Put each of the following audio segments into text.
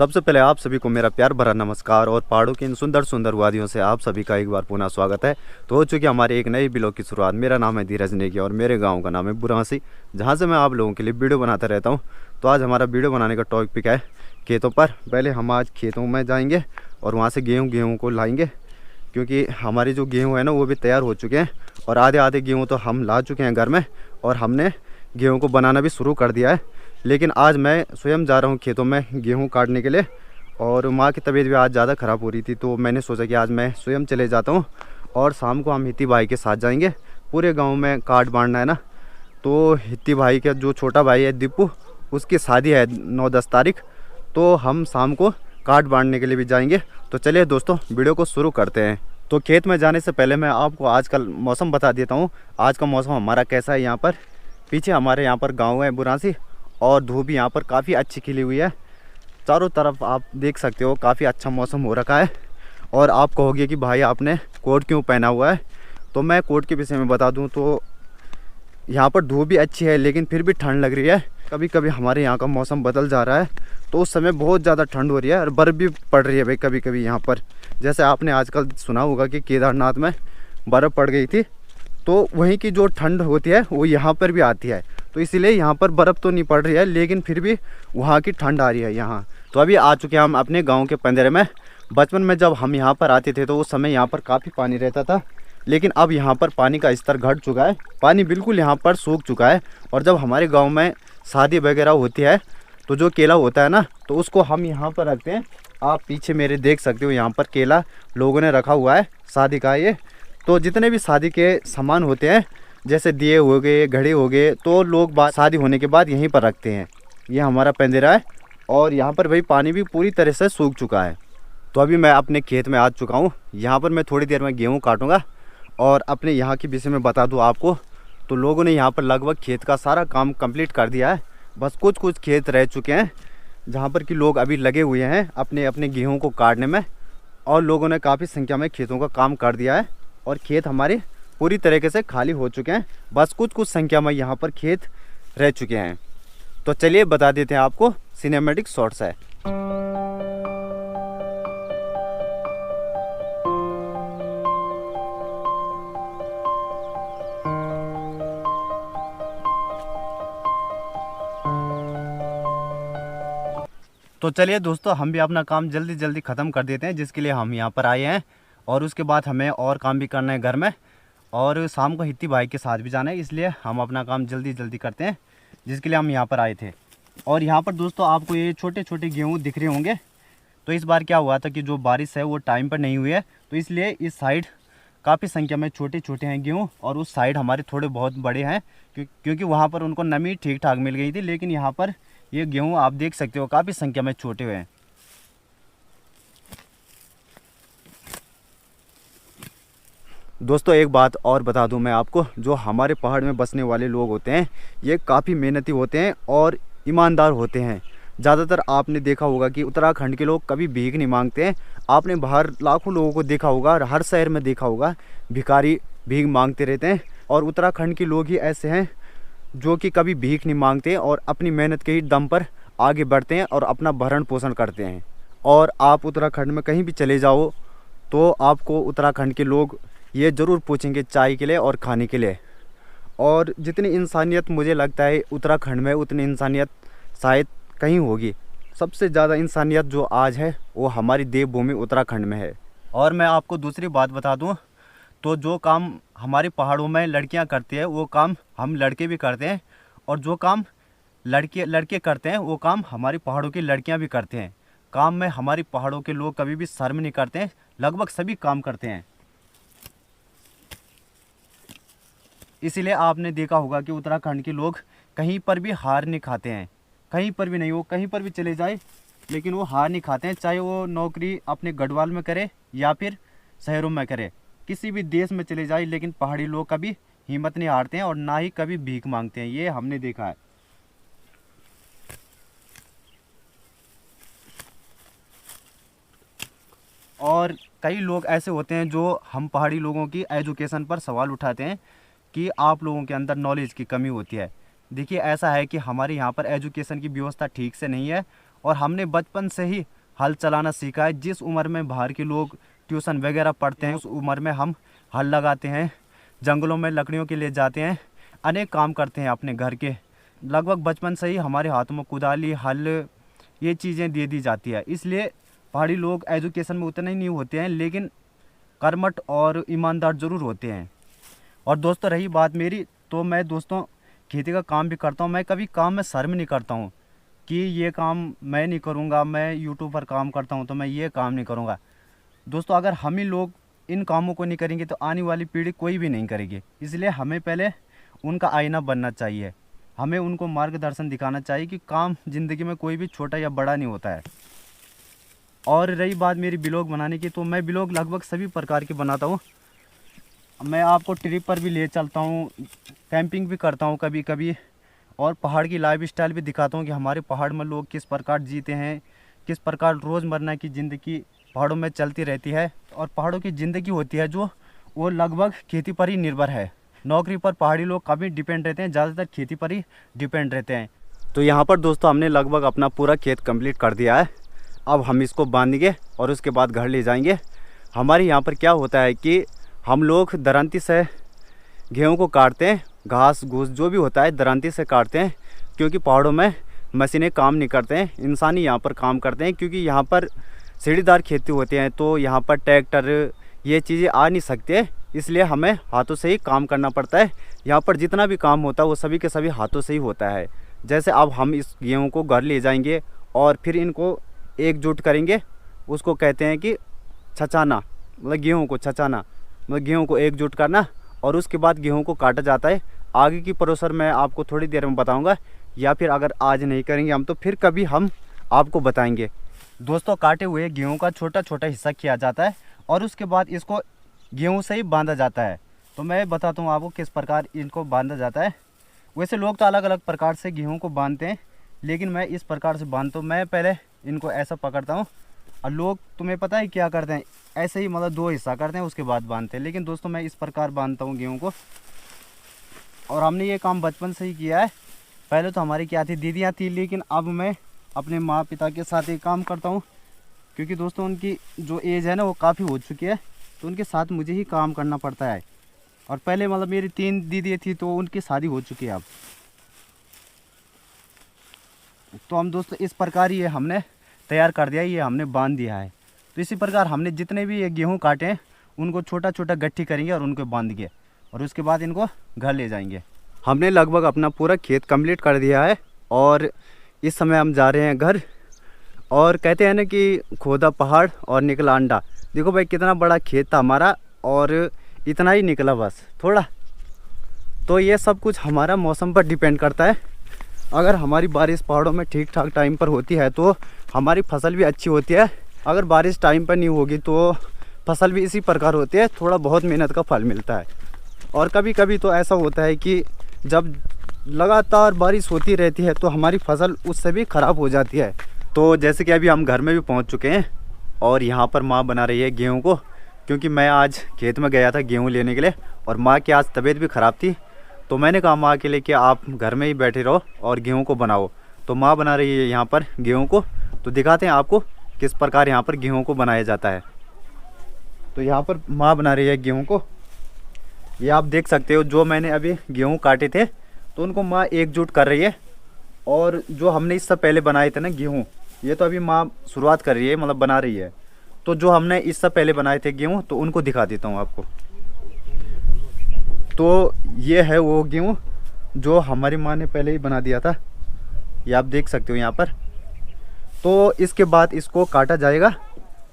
सबसे पहले आप सभी को मेरा प्यार भरा नमस्कार और पहाड़ों की इन सुंदर सुंदर वादियों से आप सभी का एक बार पुनः स्वागत है। तो हो चुकी हमारे एक नई ब्लॉग की शुरुआत। मेरा नाम है धीरज नेगी और मेरे गांव का नाम है बुरासी, जहां से मैं आप लोगों के लिए वीडियो बनाता रहता हूं। तो आज हमारा वीडियो बनाने का टॉपिक है खेतों पर। पहले हम आज खेतों में जाएंगे और वहाँ से गेहूँ को लाएँगे, क्योंकि हमारी जो गेहूँ है ना वो भी तैयार हो चुके हैं और आधे आधे गेहूँ तो हम ला चुके हैं घर में और हमने गेहूँ को बनाना भी शुरू कर दिया है। लेकिन आज मैं स्वयं जा रहा हूँ खेतों में गेहूँ काटने के लिए और माँ की तबीयत भी आज ज़्यादा ख़राब हो रही थी, तो मैंने सोचा कि आज मैं स्वयं चले जाता हूँ और शाम को हम हित्ती भाई के साथ जाएंगे। पूरे गांव में काट बांटना है ना, तो हित्ती भाई का जो छोटा भाई है दीपू, उसकी शादी है 9-10 तारीख, तो हम शाम को काट बांटने के लिए भी जाएंगे। तो चलिए दोस्तों वीडियो को शुरू करते हैं। तो खेत में जाने से पहले मैं आपको आज का मौसम बता देता हूँ। आज का मौसम हमारा कैसा है। यहाँ पर पीछे हमारे यहाँ पर गाँव है बुरासी और धूप यहाँ पर काफ़ी अच्छी खिली हुई है। चारों तरफ आप देख सकते हो काफ़ी अच्छा मौसम हो रखा है। और आप कहोगे कि भाई आपने कोट क्यों पहना हुआ है, तो मैं कोट के विषय में बता दूं तो यहाँ पर धूप भी अच्छी है लेकिन फिर भी ठंड लग रही है। कभी कभी हमारे यहाँ का मौसम बदल जा रहा है तो उस समय बहुत ज़्यादा ठंड हो रही है और बर्फ़ भी पड़ रही है भाई कभी कभी यहाँ पर। जैसे आपने आजकल सुना होगा कि केदारनाथ में बर्फ़ पड़ गई थी, तो वहीं की जो ठंड होती है वो यहाँ पर भी आती है। तो इसीलिए यहाँ पर बर्फ़ तो नहीं पड़ रही है लेकिन फिर भी वहाँ की ठंड आ रही है यहाँ। तो अभी आ चुके हैं हम अपने गांव के पंदेरे में। बचपन में जब हम यहाँ पर आते थे तो उस समय यहाँ पर काफ़ी पानी रहता था, लेकिन अब यहाँ पर पानी का स्तर घट चुका है। पानी बिल्कुल यहाँ पर सूख चुका है। और जब हमारे गाँव में शादी वगैरह होती है तो जो केला होता है ना, तो उसको हम यहाँ पर रखते हैं। आप पीछे मेरे देख सकते हो, यहाँ पर केला लोगों ने रखा हुआ है शादी का। ये तो जितने भी शादी के सामान होते हैं जैसे दिए हो गए, घड़े हो गए, तो लोग शादी होने के बाद यहीं पर रखते हैं। ये हमारा पंदेरा है और यहाँ पर भाई पानी भी पूरी तरह से सूख चुका है। तो अभी मैं अपने खेत में आ चुका हूँ। यहाँ पर मैं थोड़ी देर में गेहूँ काटूँगा। और अपने यहाँ के विषय में बता दूँ आपको, तो लोगों ने यहाँ पर लगभग खेत का सारा काम कंप्लीट कर दिया है। बस कुछ कुछ खेत रह चुके हैं जहाँ पर कि लोग अभी लगे हुए हैं अपने अपने गेहूँ को काटने में। और लोगों ने काफ़ी संख्या में खेतों का काम कर दिया है और खेत हमारे पूरी तरीके से खाली हो चुके हैं। बस कुछ कुछ संख्या में यहाँ पर खेत रह चुके हैं। तो चलिए बता देते हैं आपको सिनेमैटिक शॉट्स है। तो चलिए दोस्तों, हम भी अपना काम जल्दी जल्दी ख़त्म कर देते हैं जिसके लिए हम यहाँ पर आए हैं। और उसके बाद हमें और काम भी करना है घर में और शाम को हित्ती भाई के साथ भी जाना है, इसलिए हम अपना काम जल्दी जल्दी करते हैं जिसके लिए हम यहाँ पर आए थे। और यहाँ पर दोस्तों आपको ये छोटे छोटे गेहूँ दिख रहे होंगे। तो इस बार क्या हुआ था कि जो बारिश है वो टाइम पर नहीं हुई है, तो इसलिए इस साइड काफ़ी संख्या में छोटे छोटे हैं गेहूँ और उस साइड हमारे थोड़े बहुत बड़े हैं, क्योंकि वहाँ पर उनको नमी ठीक ठाक मिल गई थी। लेकिन यहाँ पर ये गेहूँ आप देख सकते हो काफ़ी संख्या में छोटे हुए हैं। दोस्तों एक बात और बता दूं मैं आपको, जो हमारे पहाड़ में बसने वाले लोग होते हैं ये काफ़ी मेहनती होते हैं और ईमानदार होते हैं। ज़्यादातर आपने देखा होगा कि उत्तराखंड के लोग कभी भीख नहीं मांगते हैं। आपने बाहर लाखों लोगों को देखा होगा और हर शहर में देखा होगा भिखारी भीख मांगते रहते हैं, और उत्तराखंड के लोग ही ऐसे हैं जो कि कभी भीख नहीं मांगते और अपनी मेहनत के ही दम पर आगे बढ़ते हैं और अपना भरण पोषण करते हैं। और आप उत्तराखंड में कहीं भी चले जाओ तो आपको उत्तराखंड के लोग ये ज़रूर पूछेंगे चाय के लिए और खाने के लिए। और जितनी इंसानियत मुझे लगता है उत्तराखंड में, उतनी इंसानियत शायद कहीं होगी। सबसे ज़्यादा इंसानियत जो आज है वो हमारी देवभूमि उत्तराखंड में है। और मैं आपको दूसरी बात बता दूं, तो जो काम हमारे पहाड़ों में लड़कियां करती है वो काम हम लड़के भी करते हैं, और जो काम लड़के करते हैं वो काम हमारी पहाड़ों की लड़कियां भी करते हैं। काम में हमारी पहाड़ों के लोग कभी भी शर्म नहीं करते हैं, लगभग सभी काम करते हैं। इसीलिए आपने देखा होगा कि उत्तराखंड के लोग कहीं पर भी हार नहीं खाते हैं। कहीं पर भी नहीं, वो कहीं पर भी चले जाए लेकिन वो हार नहीं खाते हैं, चाहे वो नौकरी अपने गढ़वाल में करे या फिर शहरों में करे, किसी भी देश में चले जाए, लेकिन पहाड़ी लोग कभी हिम्मत नहीं हारते हैं और ना ही कभी भीख मांगते हैं। ये हमने देखा है। और कई लोग ऐसे होते हैं जो हम पहाड़ी लोगों की एजुकेशन पर सवाल उठाते हैं कि आप लोगों के अंदर नॉलेज की कमी होती है। देखिए ऐसा है कि हमारे यहाँ पर एजुकेशन की व्यवस्था ठीक से नहीं है और हमने बचपन से ही हल चलाना सीखा है। जिस उम्र में बाहर के लोग ट्यूशन वगैरह पढ़ते हैं, उस उम्र में हम हल लगाते हैं, जंगलों में लकड़ियों के लिए जाते हैं, अनेक काम करते हैं अपने घर के। लगभग बचपन से ही हमारे हाथों में कुदाली, हल, ये चीज़ें दे दी जाती है। इसलिए पहाड़ी लोग एजुकेशन में उतने ही नहीं होते हैं, लेकिन कर्मठ और ईमानदार ज़रूर होते हैं। और दोस्तों रही बात मेरी, तो मैं दोस्तों खेती का काम भी करता हूँ। मैं कभी काम में शर्म नहीं करता हूँ कि ये काम मैं नहीं करूँगा, मैं यूट्यूब पर काम करता हूँ तो मैं ये काम नहीं करूँगा। दोस्तों अगर हम ही लोग इन कामों को नहीं करेंगे तो आने वाली पीढ़ी कोई भी नहीं करेगी। इसलिए हमें पहले उनका आईना बनना चाहिए, हमें उनको मार्गदर्शन दिखाना चाहिए कि काम ज़िंदगी में कोई भी छोटा या बड़ा नहीं होता है। और रही बात मेरी ब्लॉग बनाने की, तो मैं ब्लॉग लगभग सभी प्रकार के बनाता हूँ। मैं आपको ट्रिप पर भी ले चलता हूँ, कैंपिंग भी करता हूँ कभी कभी, और पहाड़ की लाइफ स्टाइल भी दिखाता हूँ कि हमारे पहाड़ में लोग किस प्रकार जीते हैं, किस प्रकार रोज़मर्रा की ज़िंदगी पहाड़ों में चलती रहती है। और पहाड़ों की ज़िंदगी होती है जो वो लगभग खेती पर ही निर्भर है। नौकरी पर पहाड़ी लोग काफ़ी डिपेंड रहते हैं, ज़्यादातर खेती पर ही डिपेंड रहते हैं। तो यहाँ पर दोस्तों हमने लगभग अपना पूरा खेत कंप्लीट कर दिया है। अब हम इसको बांधेंगे और उसके बाद घर ले जाएंगे। हमारे यहाँ पर क्या होता है कि हम लोग दरांती से गेहूँ को काटते हैं, घास घूस जो भी होता है दरांती से काटते हैं, क्योंकि पहाड़ों में मशीनें काम नहीं करते हैं, इंसान ही यहाँ पर काम करते हैं। क्योंकि यहाँ पर सीढ़ीदार खेती होती हैं, तो यहाँ पर ट्रैक्टर ये चीज़ें आ नहीं सकते, इसलिए हमें हाथों से ही काम करना पड़ता है। यहाँ पर जितना भी काम होता है वो सभी के सभी हाथों से ही होता है। जैसे अब हम इस गेहूँ को घर ले जाएंगे और फिर इनको एकजुट करेंगे, उसको कहते हैं कि छछाना, मतलब गेहूँ को छछाना, मतलब गेहूँ को एकजुट करना। और उसके बाद गेहूँ को काटा जाता है। आगे की प्रोसेस मैं आपको थोड़ी देर में बताऊंगा, या फिर अगर आज नहीं करेंगे हम तो फिर कभी हम आपको बताएंगे। दोस्तों काटे हुए गेहूँ का छोटा छोटा हिस्सा किया जाता है और उसके बाद इसको गेहूँ से ही बांधा जाता है। तो मैं बताता हूँ आपको किस प्रकार इनको बांधा जाता है। वैसे लोग तो अलग अलग प्रकार से गेहूँ को बांधते हैं, लेकिन मैं इस प्रकार से बांधता हूँ। मैं पहले इनको ऐसा पकड़ता हूँ और लोग तुम्हें पता है क्या करते हैं, ऐसे ही मतलब दो हिस्सा करते हैं उसके बाद बांधते हैं। लेकिन दोस्तों मैं इस प्रकार बांधता हूँ गेहूँ को, और हमने ये काम बचपन से ही किया है। पहले तो हमारी क्या थी, दीदियाँ थी, लेकिन अब मैं अपने माँ पिता के साथ ये काम करता हूँ, क्योंकि दोस्तों उनकी जो एज है ना वो काफ़ी हो चुकी है, तो उनके साथ मुझे ही काम करना पड़ता है। और पहले मतलब मेरी 3 दीदी थी तो उनकी शादी हो चुकी है अब। तो हम दोस्तों इस प्रकार ये हमने तैयार कर दिया, ये हमने बांध दिया है। तो इसी प्रकार हमने जितने भी ये गेहूँ काटे हैं उनको छोटा छोटा गट्ठी करेंगे और उनको बांधेंगे और उसके बाद इनको घर ले जाएंगे। हमने लगभग अपना पूरा खेत कंप्लीट कर दिया है और इस समय हम जा रहे हैं घर। और कहते हैं ना कि खोदा पहाड़ और निकला अंडा। देखो भाई कितना बड़ा खेत था हमारा और इतना ही निकला बस थोड़ा। तो ये सब कुछ हमारा मौसम पर डिपेंड करता है। अगर हमारी बारिश पहाड़ों में ठीक ठाक टाइम पर होती है तो हमारी फसल भी अच्छी होती है। अगर बारिश टाइम पर नहीं होगी तो फसल भी इसी प्रकार होती है, थोड़ा बहुत मेहनत का फल मिलता है। और कभी कभी तो ऐसा होता है कि जब लगातार बारिश होती रहती है तो हमारी फसल उससे भी ख़राब हो जाती है। तो जैसे कि अभी हम घर में भी पहुंच चुके हैं और यहाँ पर माँ बना रही है गेहूँ को, क्योंकि मैं आज खेत में गया था गेहूँ लेने के लिए और माँ की आज तबीयत भी ख़राब थी। तो मैंने कहा माँ के लिए कि आप घर में ही बैठे रहो और गेहूँ को बनाओ। तो माँ बना रही है यहाँ पर गेहूँ को, तो दिखाते हैं आपको किस प्रकार यहाँ पर गेहूँ को बनाया जाता है। तो यहाँ पर माँ बना रही है गेहूँ को, ये आप देख सकते हो। जो मैंने अभी गेहूँ काटे थे तो उनको माँ एकजुट कर रही है। और जो हमने इससे पहले बनाए थे ना गेहूँ, ये तो अभी माँ शुरुआत कर रही है, मतलब बना रही है। तो जो हमने इससे पहले बनाए थे गेहूँ तो उनको दिखा देता हूँ आपको। तो ये है वो गेहूँ जो हमारी माँ ने पहले ही बना दिया था, ये आप देख सकते हो यहाँ पर। तो इसके बाद इसको काटा जाएगा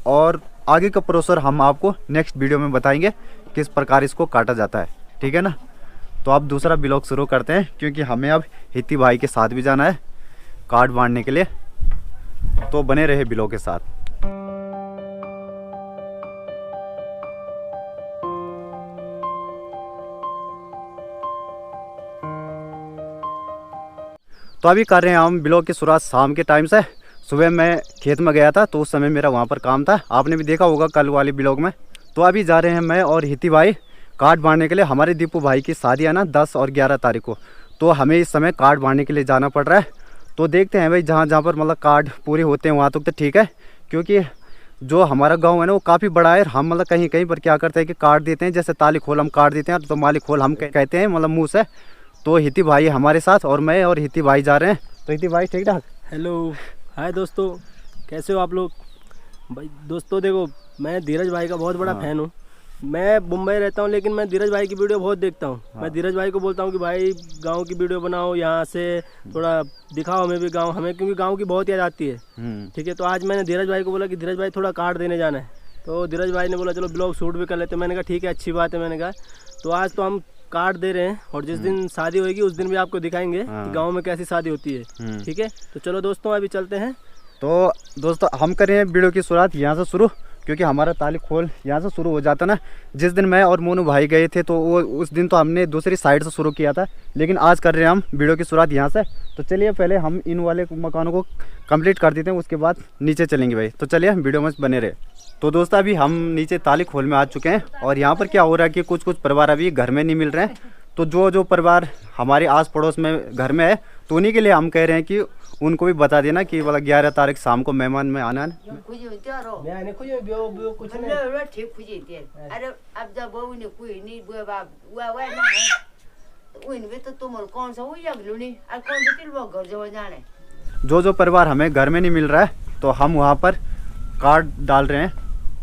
और आगे का प्रोसेस हम आपको नेक्स्ट वीडियो में बताएंगे किस प्रकार इसको काटा जाता है, ठीक है ना। तो आप दूसरा ब्लॉग शुरू करते हैं, क्योंकि हमें अब हिती भाई के साथ भी जाना है कार्ड बांटने के लिए। तो बने रहे ब्लॉग के साथ। तो अभी कर रहे हैं हम ब्लॉग की शुरुआत शाम के टाइम से। सुबह मैं खेत में गया था तो उस समय मेरा वहाँ पर काम था, आपने भी देखा होगा कल वाली ब्लॉग में। तो अभी जा रहे हैं मैं और हिती भाई कार्ड बांटने के लिए। हमारे दीपू भाई की शादी है ना 10 और 11 तारीख को, तो हमें इस समय कार्ड बांटने के लिए जाना पड़ रहा है। तो देखते हैं भाई, जहाँ जहाँ पर मतलब कार्ड पूरे होते हैं वहाँ तक तो ठीक है, क्योंकि जो हमारा गांव है ना वो काफ़ी बड़ा है। हम मतलब कहीं कहीं पर क्या करते हैं कि काट देते हैं, जैसे ताली खोल हम काट देते हैं, तो माली खोल हम कहते हैं मतलब मुँह से। तो हिती भाई हमारे साथ और मैं और हिती भाई जा रहे हैं। तो हिती भाई ठीक ठाक। हेलो, हाय दोस्तों, कैसे हो आप लोग? भाई दोस्तों देखो, मैं धीरज भाई का बहुत बड़ा फ़ैन हूँ। मैं मुंबई रहता हूँ लेकिन मैं धीरज भाई की वीडियो बहुत देखता हूँ। मैं धीरज भाई को बोलता हूँ कि भाई गांव की वीडियो बनाओ, यहाँ से थोड़ा दिखाओ हमें भी गांव, हमें क्योंकि गांव की बहुत याद आती है। ठीक है, तो आज मैंने धीरज भाई को बोला कि धीरज भाई थोड़ा कार्ड देने जाना है। तो धीरज भाई ने बोला चलो ब्लॉग शूट भी कर लेते हैं। मैंने कहा ठीक है, अच्छी बात है। मैंने कहा तो आज तो हम कार्ड दे रहे हैं और जिस दिन शादी होगी उस दिन भी आपको दिखाएंगे कि गाँव में कैसी शादी होती है। ठीक है, तो चलो दोस्तों अभी चलते हैं। तो दोस्तों हम करें वीडियो की शुरुआत यहाँ से शुरू, क्योंकि हमारा ताली खोल यहाँ से शुरू हो जाता ना। जिस दिन मैं और मोनू भाई गए थे तो वो उस दिन तो हमने दूसरी साइड से शुरू किया था, लेकिन आज कर रहे हैं हम वीडियो की शुरुआत यहाँ से। तो चलिए पहले हम इन वाले मकानों को कंप्लीट कर देते हैं, उसके बाद नीचे चलेंगे भाई। तो चलिए वीडियो में बने रहे। तो दोस्तों अभी हम नीचे ताली खोल में आ चुके हैं और यहाँ पर क्या हो रहा है कि कुछ कुछ परिवार अभी घर में नहीं मिल रहे हैं। तो जो जो परिवार हमारे आस पड़ोस में घर में है तो उन्हीं के लिए हम कह रहे हैं कि उनको भी बता देना कि मतलब 11 तारीख शाम को मेहमान में आना है। जो जो परिवार हमें घर में नहीं मिल रहा है तो हम वहाँ पर कार्ड डाल रहे हैं।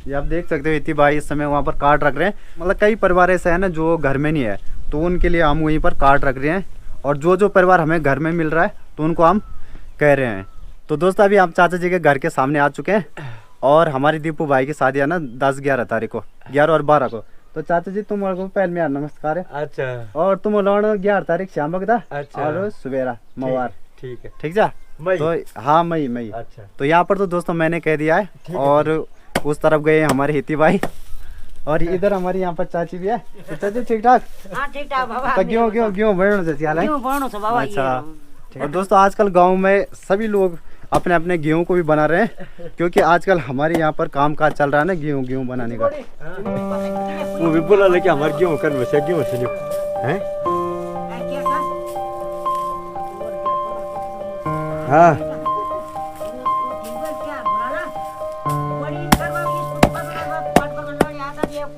ये आप देख सकते हो इतनी भाई इस समय वहाँ पर कार्ड रख रहे हैं। मतलब कई परिवार ऐसे है ना जो घर में नहीं है, तो उनके लिए हम वहीं पर कार्ड रख रहे हैं। और जो जो परिवार हमें घर में मिल रहा है तो उनको हम कह रहे हैं। तो दोस्तों अभी हम चाचा जी के घर के सामने आ चुके हैं और हमारी दीपू भाई की शादी है ना 10-11 तारीख को, 11 और 12 को। तो चाचा जी तुम को पहले में नमस्कार है। अच्छा, और तुम 11 तारीख शाम को था। अच्छा, और सवेरा मवार। ठीक है, ठीक जा मई। तो हाँ मई। अच्छा, तो यहाँ पर तो दोस्तों मैंने कह दिया है। और उस तरफ गए हमारे हिती भाई और इधर हमारी यहाँ पर चाची भी है। तो चाची ठीक ठाक? हाँ ठीक ठाक बाबा। तो क्यों बढ़ो से हाल है? क्यों बढ़ो से बाबा? अच्छा, और दोस्तों आजकल गांव में सभी लोग अपने अपने गेहूं को भी बना रहे हैं, क्योंकि आजकल हमारे यहाँ पर काम काज चल रहा है ना गेहूं बनाने का। वो भी बोला लेकिन हमारे गेहूं कर वैसे गेहूं से हैं। हाँ